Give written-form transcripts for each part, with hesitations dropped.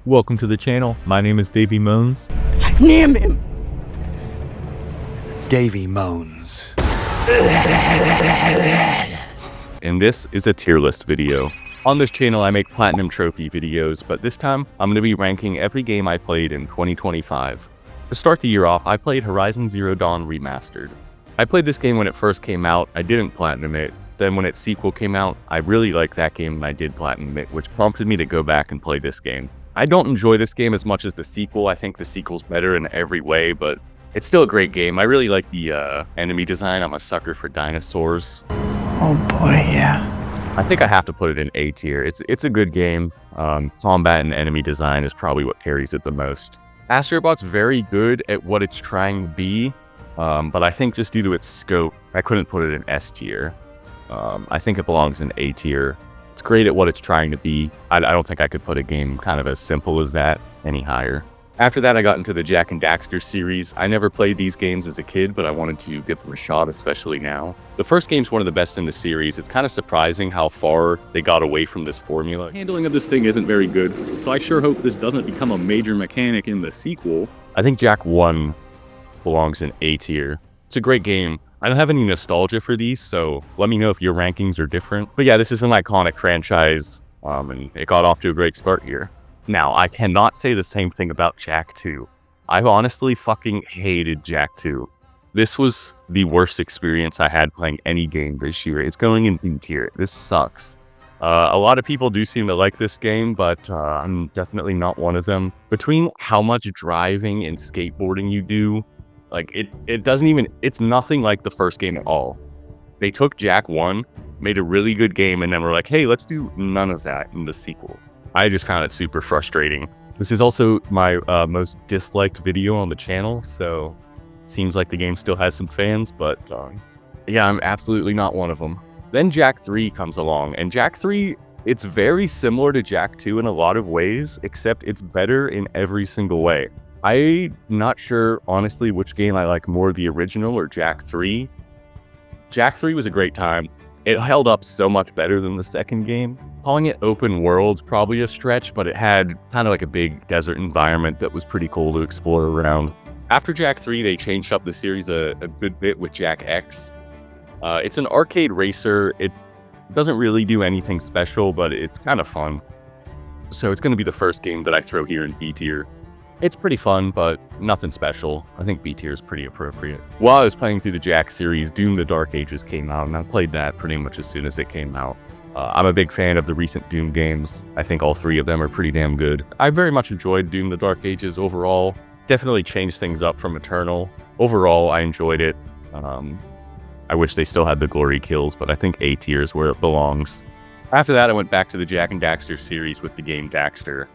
Welcome to the channel. My name is DavyMoans. Name him! DavyMoans. And this is a tier list video. On this channel, I make platinum trophy videos, but this time, I'm going to be ranking every game I played in 2025. To start the year off, I played Horizon Zero Dawn Remastered. I played this game when it first came out. I didn't platinum it. Then when its sequel came out, I really liked that game and I did platinum it, which prompted me to go back and play this game. I don't enjoy this game as much as the sequel. I think the sequel's better in every way, but it's still a great game. I really like the enemy design. I'm a sucker for dinosaurs. Oh boy, yeah. I think I have to put it in A tier. It's a good game. Combat and enemy design is probably what carries it the most. Astrobot's very good at what it's trying to be, but I think just due to its scope, I couldn't put it in S tier. I think it belongs in A tier. It's great at what it's trying to be. I don't think I could put a game kind of as simple as that any higher. After that, I got into the Jak and Daxter series. I never played these games as a kid, but I wanted to give them a shot, especially now. The first game's one of the best in the series. It's kind of surprising how far they got away from this formula. Handling of this thing isn't very good, so I sure hope this doesn't become a major mechanic in the sequel. I think Jak 1 belongs in A tier. It's a great game. I don't have any nostalgia for these, so let me know if your rankings are different. But yeah, this is an iconic franchise, and it got off to a great start here. Now, I cannot say the same thing about Jak 2. I honestly fucking hated Jak 2. This was the worst experience I had playing any game this year. It's going in D tier. This sucks. A lot of people do seem to like this game, but I'm definitely not one of them. Between how much driving and skateboarding you do, like it doesn't even, it's nothing like the first game at all. They took Jak 1, made a really good game, and then were like, hey, let's do none of that in the sequel. I just found it super frustrating. This is also my most disliked video on the channel, so it seems like the game still has some fans, but yeah, I'm absolutely not one of them. Then Jak 3 comes along, and Jak 3, it's very similar to Jak 2 in a lot of ways, except it's better in every single way. I'm not sure, honestly, which game I like more, the original or Jak 3. Jak 3 was a great time. It held up so much better than the second game. Calling it open world's probably a stretch, but it had kind of like a big desert environment that was pretty cool to explore around. After Jak 3, they changed up the series a good bit with Jak X. It's an arcade racer. It doesn't really do anything special, but it's kind of fun. So it's going to be the first game that I throw here in B tier. It's pretty fun, but nothing special. I think B tier is pretty appropriate. While I was playing through the Jak series, Doom: The Dark Ages came out, and I played that pretty much as soon as it came out. I'm a big fan of the recent Doom games. I think all three of them are pretty damn good. I very much enjoyed Doom: The Dark Ages overall. Definitely changed things up from Eternal. Overall, I enjoyed it. I wish they still had the glory kills, but I think A tier is where it belongs. After that, I went back to the Jak and Daxter series with the game Daxter.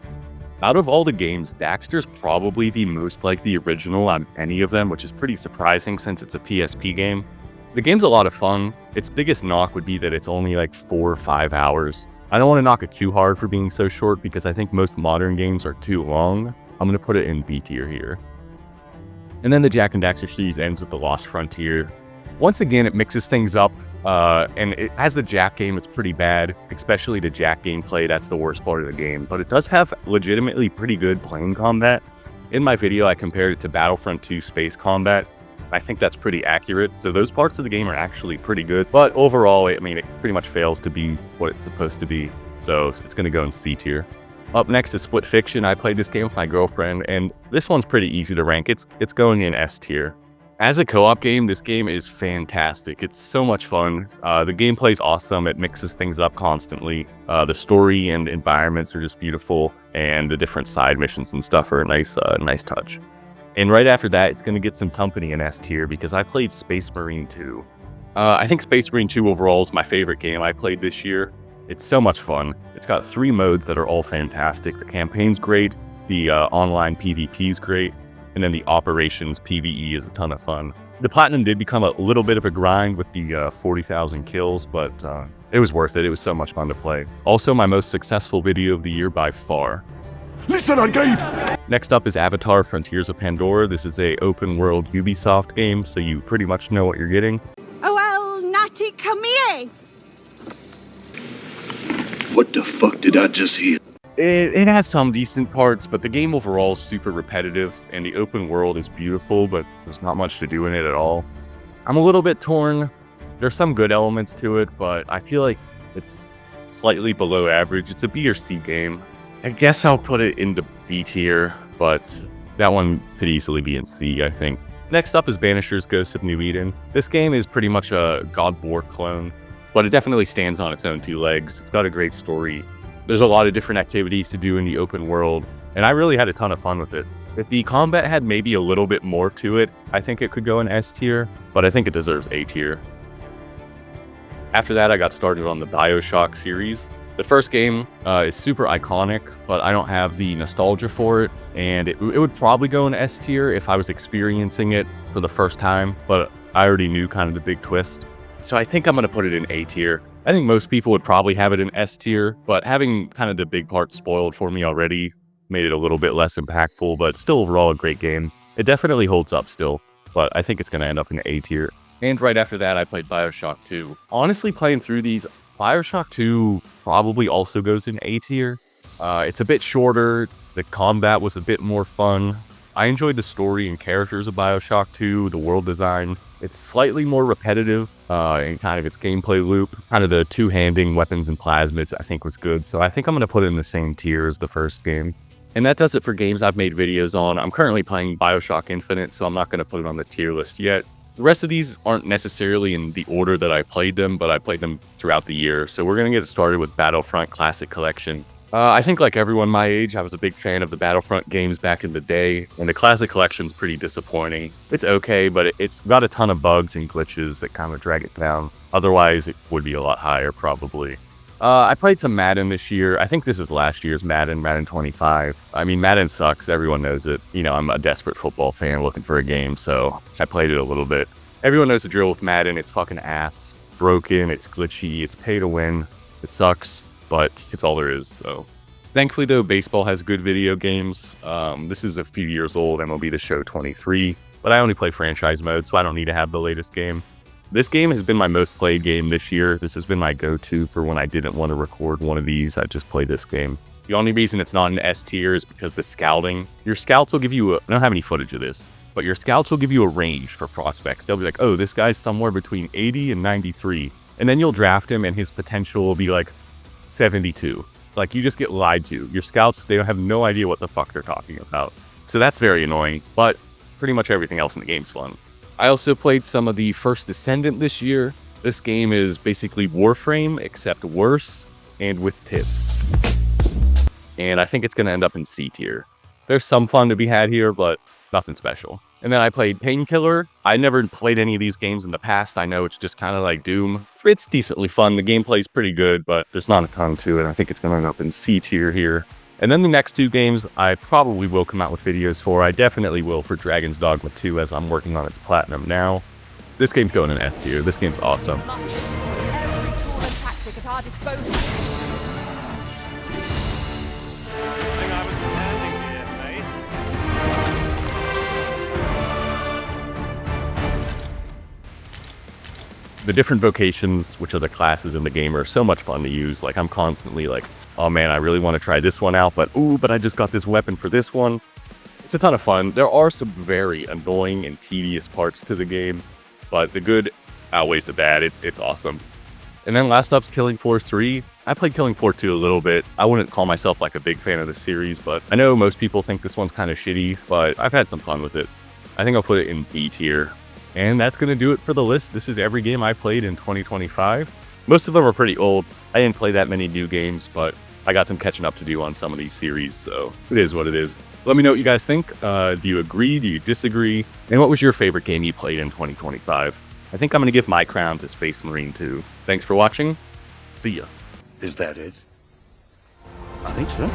Out of all the games, Daxter's probably the most like the original out of any of them, which is pretty surprising since it's a PSP game. The game's a lot of fun. Its biggest knock would be that it's only like 4 or 5 hours. I don't want to knock it too hard for being so short because I think most modern games are too long. I'm going to put it in B tier here. And then the Jak and Daxter series ends with The Lost Frontier. Once again, it mixes things up, and as the Jak game, it's pretty bad, especially the Jak gameplay. That's the worst part of the game, but it does have legitimately pretty good plane combat. In my video, I compared it to Battlefront 2 Space Combat. I think that's pretty accurate, so those parts of the game are actually pretty good, but overall, I mean, it pretty much fails to be what it's supposed to be, so it's going to go in C tier. Up next is Split Fiction. I played this game with my girlfriend, and this one's pretty easy to rank. It's going in S tier. As a co-op game, this game is fantastic. It's so much fun. The gameplay's awesome. It mixes things up constantly. The story and environments are just beautiful, and the different side missions and stuff are a nice touch. And right after that, it's going to get some company in S tier because I played Space Marine 2. I think Space Marine 2 overall is my favorite game I played this year. It's so much fun. It's got 3 modes that are all fantastic. The campaign's great, the online PvP is great, and then the operations PvE is a ton of fun. The platinum did become a little bit of a grind with the 40,000 kills, but it was worth it. It was so much fun to play. Also, my most successful video of the year by far. Listen, Gabe! Next up is Avatar: Frontiers of Pandora. This is a open world Ubisoft game, so you pretty much know what you're getting. Oh, well, Natty, come here! What the fuck did I just hear? It has some decent parts, but the game overall is super repetitive, and the open world is beautiful, but there's not much to do in it at all. I'm a little bit torn. There's some good elements to it, but I feel like it's slightly below average. It's a B or C game. I guess I'll put it into B tier, but that one could easily be in C, I think. Next up is Banisher's Ghost of New Eden. This game is pretty much a God of War clone, but it definitely stands on its own two legs. It's got a great story. There's a lot of different activities to do in the open world, and I really had a ton of fun with it. If the combat had maybe a little bit more to it, I think it could go in S tier, but I think it deserves A tier. After that, I got started on the BioShock series. The first game is super iconic, but I don't have the nostalgia for it, and it would probably go in S tier if I was experiencing it for the first time, but I already knew kind of the big twist. So I think I'm going to put it in A tier. I think most people would probably have it in S tier, but having kind of the big part spoiled for me already made it a little bit less impactful, but still overall a great game. It definitely holds up still, but I think it's going to end up in A tier. And right after that, I played BioShock 2. Honestly, playing through these, BioShock 2 probably also goes in A tier. It's a bit shorter, the combat was a bit more fun. I enjoyed the story and characters of BioShock 2, the world design. It's slightly more repetitive in kind of its gameplay loop. Kind of the two-handing weapons and plasmids I think was good, so I think I'm going to put it in the same tier as the first game. And that does it for games I've made videos on. I'm currently playing BioShock Infinite, so I'm not going to put it on the tier list yet. The rest of these aren't necessarily in the order that I played them, but I played them throughout the year. So we're going to get started with Battlefront Classic Collection. I think like everyone my age, I was a big fan of the Battlefront games back in the day, and the Classic Collection's pretty disappointing. It's okay, but it's got a ton of bugs and glitches that kind of drag it down. Otherwise, it would be a lot higher, probably. I played some Madden this year. I think this is last year's Madden 25. I mean, Madden sucks. Everyone knows it. You know, I'm a desperate football fan looking for a game, so I played it a little bit. Everyone knows the drill with Madden. It's fucking ass. It's broken. It's glitchy. It's pay to win. It sucks, but it's all there is, so. Thankfully, though, baseball has good video games. This is a few years old, MLB The Show 23, but I only play franchise mode, so I don't need to have the latest game. This game has been my most played game this year. This has been my go-to for when I didn't want to record one of these. I just play this game. The only reason it's not an S tier is because the scouting. Your scouts will give you I don't have any footage of this, but your scouts will give you a range for prospects. They'll be like, oh, this guy's somewhere between 80 and 93. And then you'll draft him and his potential will be like 72. Like, you just get lied to. Your scouts, they have no idea what the fuck they're talking about. So that's very annoying, but pretty much everything else in the game's fun. I also played some of the First Descendant this year. This game is basically Warframe, except worse, and with tits. And I think it's going to end up in C tier. There's some fun to be had here, but nothing special. And then I played Painkiller. I never played any of these games in the past. I know it's just kind of like Doom. It's decently fun. The gameplay's pretty good, but there's not a ton to it. I think it's going to end up in C tier here. And then the next two games, I probably will come out with videos for. I definitely will for Dragon's Dogma 2, as I'm working on its platinum now. This game's going in S tier. This game's awesome. Every tool and tactic at our disposal. I was standing here, mate. The different vocations, which are the classes in the game, are so much fun to use. Like, I'm constantly like, oh man, I really want to try this one out, but I just got this weapon for this one. It's a ton of fun. There are some very annoying and tedious parts to the game, but the good outweighs the bad. It's awesome. And then last up's Killing Floor 3. I played Killing Floor 2 a little bit. I wouldn't call myself like a big fan of the series, but I know most people think this one's kind of shitty, but I've had some fun with it. I think I'll put it in B tier. And that's going to do it for the list. This is every game I played in 2025. Most of them are pretty old. I didn't play that many new games, but I got some catching up to do on some of these series, so it is what it is. Let me know what you guys think. Do you agree? Do you disagree? And what was your favorite game you played in 2025? I think I'm going to give my crown to Space Marine 2. Thanks for watching. See ya. Is that it? I think so.